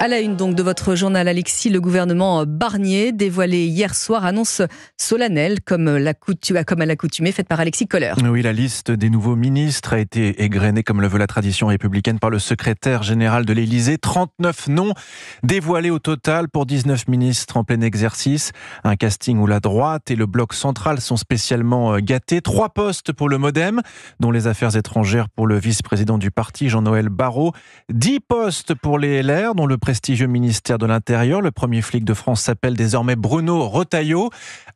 À la une donc de votre journal, Alexis, le gouvernement Barnier, dévoilé hier soir, annonce solennelle, comme à l'accoutumée, faite par Alexis Kohler. Oui, la liste des nouveaux ministres a été égrenée, comme le veut la tradition républicaine, par le secrétaire général de l'Élysée. 39 noms dévoilés au total pour 19 ministres en plein exercice. Un casting où la droite et le bloc central sont spécialement gâtés. 3 postes pour le MoDem, dont les affaires étrangères pour le vice-président du parti, Jean-Noël Barrot. 10 postes pour les LR, dont le prestigieux ministère de l'Intérieur. Le premier flic de France s'appelle désormais Bruno Retailleau.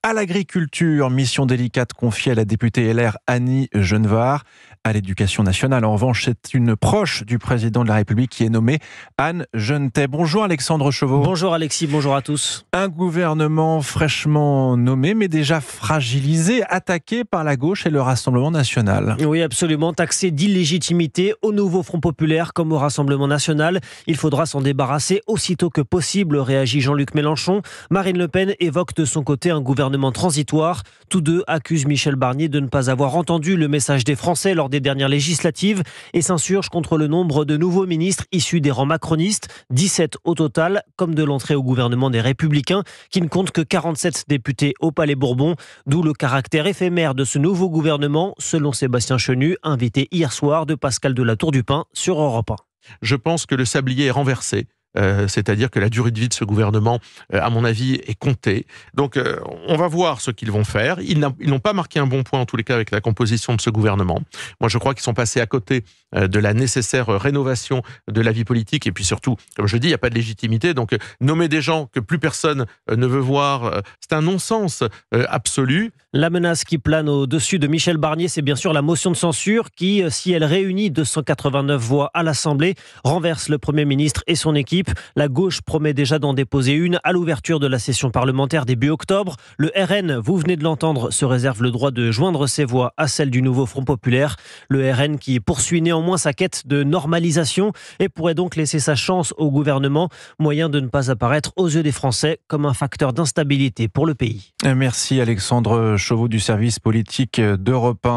À l'agriculture, mission délicate confiée à la députée LR Annie Genevard. À l'éducation nationale, en revanche, c'est une proche du président de la République qui est nommée Anne Genetet. Bonjour Alexandre Chauveau. Bonjour Alexis, bonjour à tous. Un gouvernement fraîchement nommé, mais déjà fragilisé, attaqué par la gauche et le Rassemblement national. Oui, absolument, taxé d'illégitimité au nouveau Front populaire comme au Rassemblement national. Il faudra s'en débarrasser aussitôt que possible, réagit Jean-Luc Mélenchon. Marine Le Pen évoque de son côté un gouvernement transitoire. Tous deux accusent Michel Barnier de ne pas avoir entendu le message des Français lors des dernières législatives et s'insurgent contre le nombre de nouveaux ministres issus des rangs macronistes, 17 au total, comme de l'entrée au gouvernement des Républicains, qui ne compte que 47 députés au Palais Bourbon, d'où le caractère éphémère de ce nouveau gouvernement, selon Sébastien Chenu, invité hier soir de Pascal de la Tour du Pin sur Europe 1. Je pense que le sablier est renversé. C'est-à-dire que la durée de vie de ce gouvernement, à mon avis, est comptée. Donc, on va voir ce qu'ils vont faire. Ils n'ont pas marqué un bon point, en tous les cas, avec la composition de ce gouvernement. Moi, je crois qu'ils sont passés à côté de la nécessaire rénovation de la vie politique. Et puis surtout, comme je dis, il n'y a pas de légitimité. Donc, nommer des gens que plus personne ne veut voir, c'est un non-sens absolu. La menace qui plane au-dessus de Michel Barnier, c'est bien sûr la motion de censure qui, si elle réunit 289 voix à l'Assemblée, renverse le Premier ministre et son équipe. La gauche promet déjà d'en déposer une à l'ouverture de la session parlementaire début octobre. Le RN, vous venez de l'entendre, se réserve le droit de joindre ses voix à celle du nouveau Front populaire. Le RN qui poursuit néanmoins sa quête de normalisation et pourrait donc laisser sa chance au gouvernement, moyen de ne pas apparaître aux yeux des Français comme un facteur d'instabilité pour le pays. Merci Alexandre Chauveau du service politique d'Europe 1.